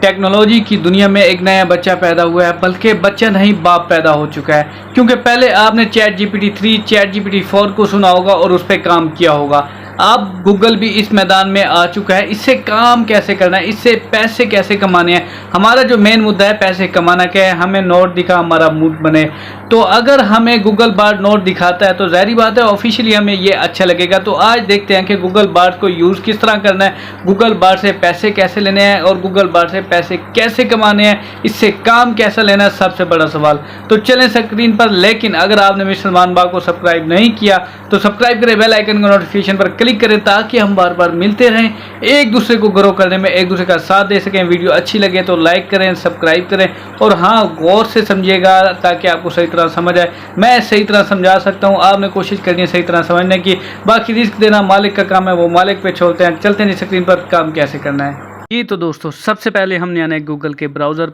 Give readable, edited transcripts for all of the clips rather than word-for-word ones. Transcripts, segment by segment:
Technology की दुनिया में एक नया बच्चा पैदा हुआ है, बल्कि बच्चा नहीं बाप पैदा हो चुका है। क्योंकि पहले आपने चैट जीपीटी 3 चैट जीपीटी 4 को सुना होगा और उस पर काम किया होगा। अब गूगल भी इस मैदान में आ चुका है। इससे काम कैसे करना है, इससे पैसे कैसे कमाने हैं। हमारा जो मेन मुद्दा है पैसे कमाना क्या है, हमें नोट दिखा हमारा मूड बने। तो अगर हमें गूगल बार्ड नोट दिखाता है तो ज़ाहिर बात है ऑफिशियली हमें ये अच्छा लगेगा। तो आज देखते हैं कि गूगल बार्ड को यूज़ किस तरह करना है, गूगल बार्ड से पैसे कैसे लेने हैं और गूगल बार्ड से पैसे कैसे कमाने हैं, इससे काम कैसा लेना है, सबसे बड़ा सवाल। तो चलें स्क्रीन पर। लेकिन अगर आपने मिस्टर मानबा को सब्सक्राइब नहीं किया तो सब्सक्राइब करें, बेल आइकन को नोटिफिकेशन पर क्लिक करें ताकि हम बार बार मिलते रहें, एक दूसरे को ग्रो करने में एक दूसरे का साथ दे सकें। वीडियो अच्छी लगे तो लाइक करें, सब्सक्राइब करें और हाँ, गौर से समझिएगा ताकि आपको सही तरह समझ आए। मैं सही तरह समझा सकता हूँ, आपने कोशिश करनी है सही तरह समझने की। बाकी रिस्क देना मालिक का काम है, वो मालिक पे छोड़ते हैं। चलते हैं स्क्रीन पर काम कैसे करना है। जी तो दोस्तों, सबसे पहले हमने आना है गूगल के ब्राउज़र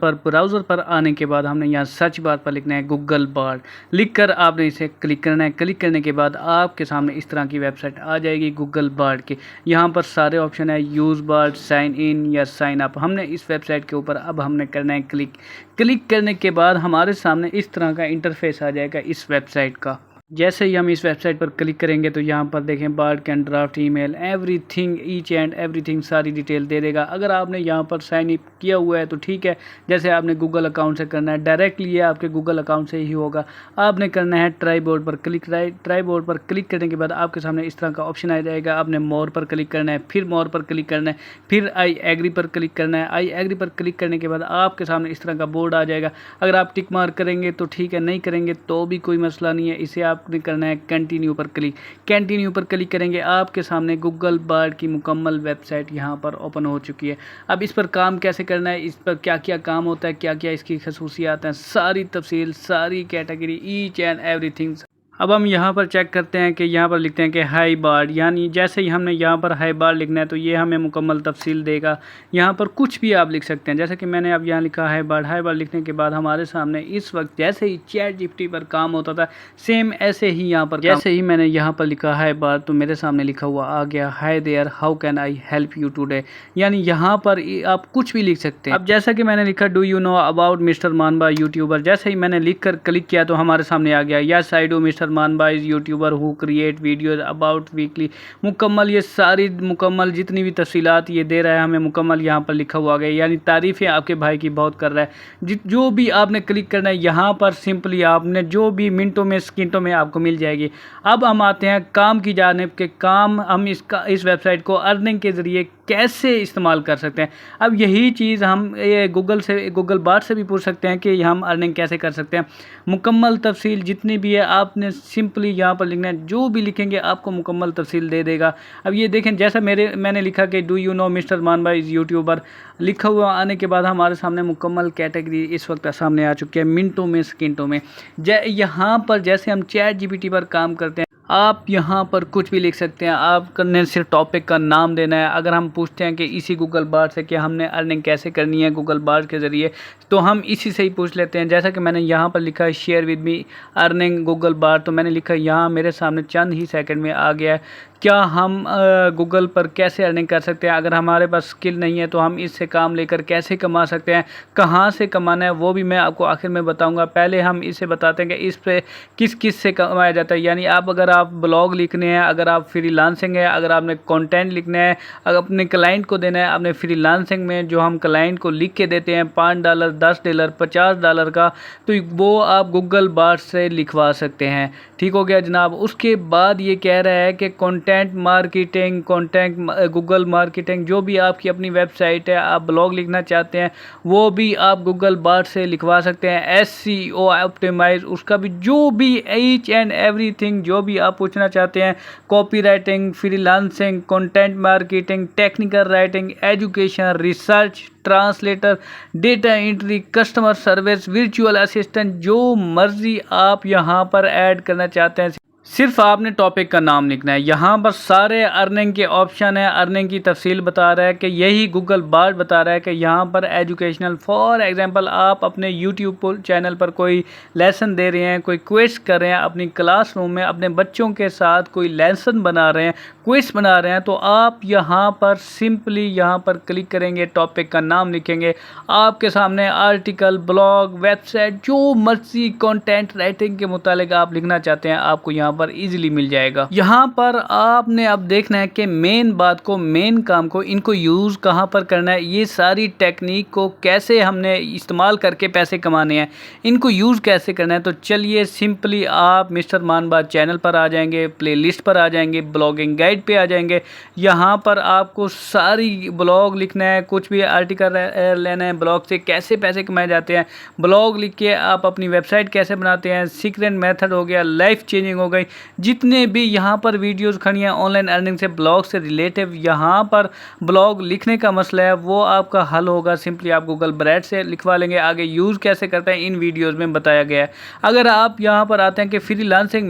पर आने के बाद हमने यहाँ सर्च बार पर लिखना है गूगल बार्ड। लिखकर आपने इसे क्लिक करना है। क्लिक करने के बाद आपके सामने इस तरह की वेबसाइट आ जाएगी गूगल बार्ड की। यहाँ पर सारे ऑप्शन है, यूज़ बार्ड, साइन इन या साइन अप। हमने इस वेबसाइट के ऊपर अब हमने करना है क्लिक। क्लिक करने के बाद हमारे सामने इस तरह का इंटरफेस आ जाएगा इस वेबसाइट का। जैसे ही हम इस वेबसाइट पर क्लिक करेंगे तो यहाँ पर देखें Bard can draft email, everything, each and everything, सारी डिटेल दे देगा। अगर आपने यहाँ पर साइन अप किया हुआ है तो ठीक है, जैसे आपने गूगल अकाउंट से करना है, डायरेक्टली ये आपके गूगल अकाउंट से ही होगा। आपने करना है ट्राई बोर्ड पर क्लिक। ट्राई बोर्ड पर क्लिक करने के बाद आपके सामने इस तरह का ऑप्शन आ जाएगा। आपने मोर पर क्लिक करना है, फिर मोर पर क्लिक करना है, फिर आई एग्री पर क्लिक करना है। आई एग्री पर क्लिक करने के बाद आपके सामने इस तरह का बोर्ड आ जाएगा। अगर आप टिक मार्क करेंगे तो ठीक है, नहीं करेंगे तो भी कोई मसला नहीं है। इसे आपने करना है कंटिन्यू पर क्लिक। कंटिन्यू पर क्लिक करेंगे, आपके सामने गूगल बार्ड की मुकम्मल वेबसाइट यहाँ पर ओपन हो चुकी है। अब इस पर काम कैसे करना है, इस पर क्या क्या काम होता है, क्या क्या इसकी खसूसियात हैं, सारी तफसील, सारी कैटेगरी, ईच एंड एवरीथिंग। अब हम यहाँ पर चेक करते हैं कि यहाँ पर लिखते हैं कि हाई बार्ड, यानी जैसे ही हमने यहाँ पर हाई बार्ड लिखना है तो ये हमें मुकम्मल तफसील देगा। यहाँ पर कुछ भी आप लिख सकते हैं, जैसे कि मैंने अब यहाँ लिखा हाई बार्ड। हाई बार्ड लिखने के बाद हमारे सामने इस वक्त जैसे ही चैट जीपीटी पर काम होता था सेम ऐसे ही यहाँ पर जैसे ही मैंने यहाँ पर लिखा हाई बार्ड तो मेरे सामने लिखा हुआ आ गया hi there, how can I help you today. यानी यहाँ पर आप कुछ भी लिख सकते हैं। अब जैसा कि मैंने लिखा do you know about mister मानबा यूट्यूबर, जैसे ही मैंने लिख कर क्लिक किया तो हमारे सामने आ गया यस आई डू मिस्टर मानबा is YouTuber who create videos about weekly. मुकम्मल ये सारी मुकम्मल जितनी भी तफसीलात ये दे रहा है हमें मुकम्मल यहाँ पर लिखा हुआ गया। यानी तारीफ़ें आपके भाई की बहुत कर रहा है। जो भी आपने क्लिक करना है यहाँ पर सिंपली आपने जो भी मिनटों में सेकंडों में आपको मिल जाएगी। अब हम आते हैं काम की जानिब के। काम हम इस वेबसाइट को अर्निंग के ज़रिए कैसे इस्तेमाल कर सकते हैं। अब यही चीज़ हम गूगल बार्ड से भी पूछ सकते हैं कि हम अर्निंग कैसे कर सकते हैं। मुकम्मल तफसील जितनी भी है आपने सिंपली यहाँ पर लिखना है, जो भी लिखेंगे आपको मुकम्मल तफसील दे देगा। अब ये देखें, जैसा मैंने लिखा कि डू यू नो मिस्टर मानबा इज़ यूट्यूबर लिखा हुआ आने के बाद हमारे सामने मुकम्मल कैटेगरी इस वक्त सामने आ चुकी है मिनटों में सेकंडों में। यहाँ पर जैसे हम चैट जीपीटी पर काम करते हैं आप यहाँ पर कुछ भी लिख सकते हैं। आप करने सिर्फ टॉपिक का नाम देना है। अगर हम पूछते हैं कि इसी गूगल बार्ड से कि हमने अर्निंग कैसे करनी है गूगल बार्ड के ज़रिए, तो हम इसी से ही पूछ लेते हैं। जैसा कि मैंने यहाँ पर लिखा है share with me earning Google Bard, तो मैंने लिखा यहाँ मेरे सामने चंद ही सेकंड में आ गया है क्या हम गूगल पर कैसे अर्निंग कर सकते हैं। अगर हमारे पास स्किल नहीं है तो हम इससे काम लेकर कैसे कमा सकते हैं, कहाँ से कमाना है वो भी मैं आपको आखिर में बताऊंगा। पहले हम इसे बताते हैं कि इस पे किस से कमाया जाता है। यानी अगर आप ब्लॉग लिखने हैं, अगर आप फ्रीलांसिंग है, अगर आपने कंटेंट लिखना है, अगर अपने क्लाइंट को देना है, आपने फ्रीलांसिंग में जो हम क्लाइंट को लिख के देते हैं $5, $10, $50 का, तो वो आप गूगल बार्ड से लिखवा सकते हैं। ठीक हो गया जनाब। उसके बाद ये कह रहा है कि कंटेंट मार्केटिंग, गूगल मार्केटिंग, जो भी आपकी अपनी वेबसाइट है, आप ब्लॉग लिखना चाहते हैं वो भी आप गूगल बार्ड से लिखवा सकते हैं। SEO ऑप्टिमाइज, उसका भी जो भी ईच एंड एवरीथिंग जो भी आप पूछना चाहते हैं, copy writing, freelancing, content marketing, technical writing, education, research, translator, data entry, customer service, virtual assistant, जो मर्जी आप यहाँ पर ऐड करना चाहते हैं सिर्फ आपने टॉपिक का नाम लिखना है। यहाँ पर सारे अर्निंग के ऑप्शन है, अर्निंग की तफसील बता रहा है कि यही गूगल बार्ड बता रहा है कि यहाँ पर एजुकेशनल, फॉर एग्जांपल आप अपने यूट्यूब चैनल पर कोई लेसन दे रहे हैं, कोई क्विज कर रहे हैं, अपनी क्लासरूम में अपने बच्चों के साथ कोई लेसन बना रहे हैं, क्विज बना रहे हैं, तो आप यहाँ पर सिंपली यहाँ पर क्लिक करेंगे, टॉपिक का नाम लिखेंगे, आपके सामने आर्टिकल, ब्लॉग, वेबसाइट, जो मर्जी कंटेंट राइटिंग के मुतालिक आप लिखना चाहते हैं आपको यहाँ पर इजीली मिल जाएगा। यहाँ पर आपने अब देखना है कि मेन बात को, मेन काम को, इनको यूज़ कहाँ पर करना है, ये सारी टेक्निक को कैसे हमने इस्तेमाल करके पैसे कमाने हैं, इनको यूज़ कैसे करना है। तो चलिए सिंपली आप मिस्टर मानबाज चैनल पर आ जाएंगे, प्लेलिस्ट पर आ जाएंगे, ब्लॉगिंग गाइड पे आ जाएंगे। यहाँ पर आपको सारी ब्लॉग लिखना है, कुछ भी आर्टिकल लेना है, ब्लॉग से कैसे पैसे कमाए जाते हैं, ब्लॉग लिख के आप अपनी वेबसाइट कैसे बनाते हैं, सीक्रेट मेथड हो गया, लाइफ चेंजिंग हो गई, जितने भी यहाँ पर वीडियोस खड़ी हैं ऑनलाइन अर्निंग से, ब्लॉग से रिलेटिव, यहाँ पर ब्लॉग लिखने का मसला है वो आपका हल होगा। सिंपली आप गूगल बार्ड से लिखवा लेंगे। आगे यूज़ कैसे करते हैं इन वीडियोस में बताया गया है। अगर आप यहाँ पर आते हैं कि फ्रीलांसिंग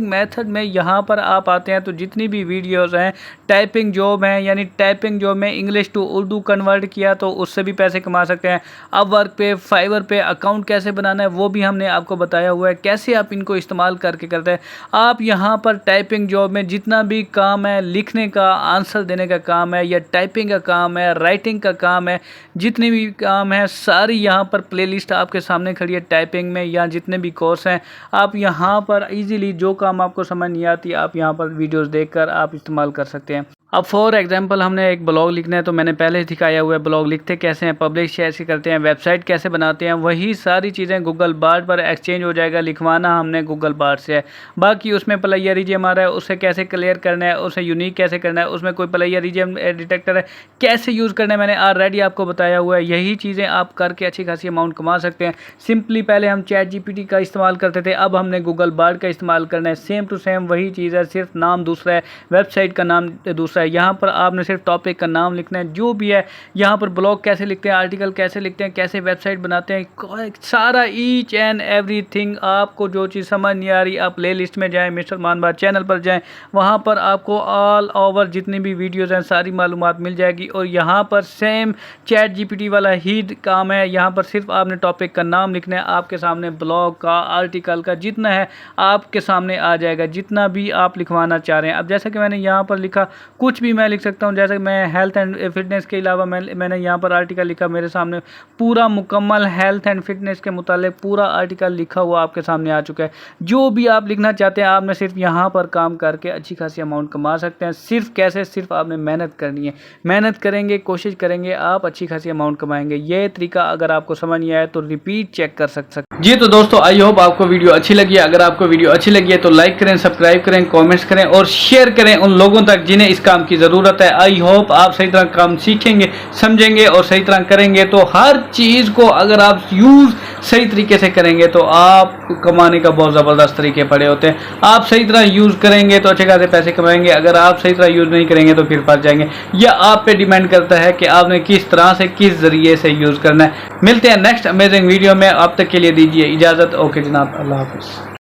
मेथड में यहाँ पर आप आते हैं तो जितनी भी वीडियोज़ हैं, टाइपिंग जॉब हैं, यानी टाइपिंग जॉब में इंग्लिश टू उर्दू कन्वर्ट किया तो उससे भी पैसे कमा सकते हैं। अपवर्क पे, फाइवर पे अकाउंट कैसे बनाना है वो भी हमने आपको बताया हुआ है, कैसे आप इनको इस्तेमाल करके करते हैं। आप यहाँ पर टाइपिंग जॉब में जितना भी काम है, लिखने का, आंसर देने का काम है, या टाइपिंग का काम है, राइटिंग का काम है, जितने भी काम है सारी यहाँ पर प्लेलिस्ट आपके सामने खड़ी है। टाइपिंग में या जितने भी कोर्स हैं आप यहाँ पर इजीली, जो काम आपको समझ नहीं आती आप यहाँ पर वीडियोस देखकर आप इस्तेमाल कर सकते हैं। अब फॉर एग्जांपल हमने एक ब्लॉग लिखना है तो मैंने पहले दिखाया हुआ है ब्लॉग लिखते कैसे हैं, पब्लिश कैसे करते हैं, वेबसाइट कैसे बनाते हैं, वही सारी चीज़ें गूगल बार्ड पर एक्सचेंज हो जाएगा। लिखवाना हमने गूगल बार्ड से है, बाकी उसमें प्लेगरिज्म आ रहा है उसे कैसे क्लियर करना है, उसे यूनिक कैसे करना है, उसमें कोई प्लेगरिज्म डिटेक्टर है कैसे यूज़ करना है, मैंने ऑलरेडी आपको बताया हुआ है। यही चीज़ें आप करके अच्छी खासी अमाउंट कमा सकते हैं। सिंपली पहले हम चैट जीपीटी का इस्तेमाल करते थे, अब हमने गूगल बार्ड का इस्तेमाल करना है। सेम टू सेम वही चीज़ है, सिर्फ नाम दूसरा है, वेबसाइट का नाम दूसरा है। यहाँ पर आपने सिर्फ टॉपिक का नाम लिखना है, जो भी है। यहाँ पर ब्लॉग कैसे लिखते हैं, आर्टिकल कैसे लिखते हैं, कैसे वेबसाइट बनाते हैं, सारा ईच एंड एवरीथिंग। आपको जो चीज़ समझ नहीं आ रही आप प्ले लिस्ट में जाएँ, मिस्टर मानबाज चैनल पर जाएँ, वहाँ पर आपको ऑल ओवर जितनी भी वीडियोज़ हैं सारी मालूमात मिल जाएगी। और यहाँ पर सेम चैट जीपीटी वाला ही काम है। यहाँ पर सिर्फ आपने टॉपिक का नाम लिखना है, आपके सामने ब्लॉग का, आर्टिकल का जितना है आपके सामने आ जाएगा, जितना भी आप लिखवाना चाह रहे हैं। अब जैसे कि मैंने यहाँ पर लिखा, कुछ भी मैं लिख सकता हूँ। जैसे मैं हेल्थ एंड फिटनेस के अलावा मैंने यहाँ पर आर्टिकल लिखा, मेरे सामने पूरा मुकम्मल हेल्थ एंड फिटनेस के मुतालिक पूरा आर्टिकल लिखा हुआ आपके सामने आ चुका है। जो भी आप लिखना चाहते हैं आपने सिर्फ यहाँ पर काम करके अच्छी खासी अमाउंट कमा सकते हैं। सिर्फ कैसे, सिर्फ आपने मेहनत करनी है, मेहनत करेंगे, कोशिश करेंगे, आप अच्छी खासी अमाउंट कमाएंगे। ये तरीका अगर आपको समझ नहीं आया तो रिपीट चेक कर सकते हैं। जी तो दोस्तों, आई होप आपको वीडियो अच्छी लगी है। अगर आपको वीडियो अच्छी लगी है तो लाइक करें, सब्सक्राइब करें, कमेंट्स करें और शेयर करें उन लोगों तक जिन्हें इस काम की ज़रूरत है। आई होप आप सही तरह काम सीखेंगे, समझेंगे और सही तरह करेंगे तो हर चीज़ को अगर आप यूज़ सही तरीके से करेंगे तो आप कमाने का बहुत ज़बरदस्त तरीके पड़े होते हैं। आप सही तरह यूज़ करेंगे तो अच्छे खासे पैसे कमाएंगे, अगर आप सही तरह यूज़ नहीं करेंगे तो फिर फंस जाएंगे। यह आप पे डिपेंड करता है कि आपने किस तरह से, किस ज़रिए से यूज़ करना है। मिलते हैं नेक्स्ट अमेजिंग वीडियो में, अब तक के लिए दीजिए इजाज़त। ओके जनाब, अल्लाह हाफ़िज़।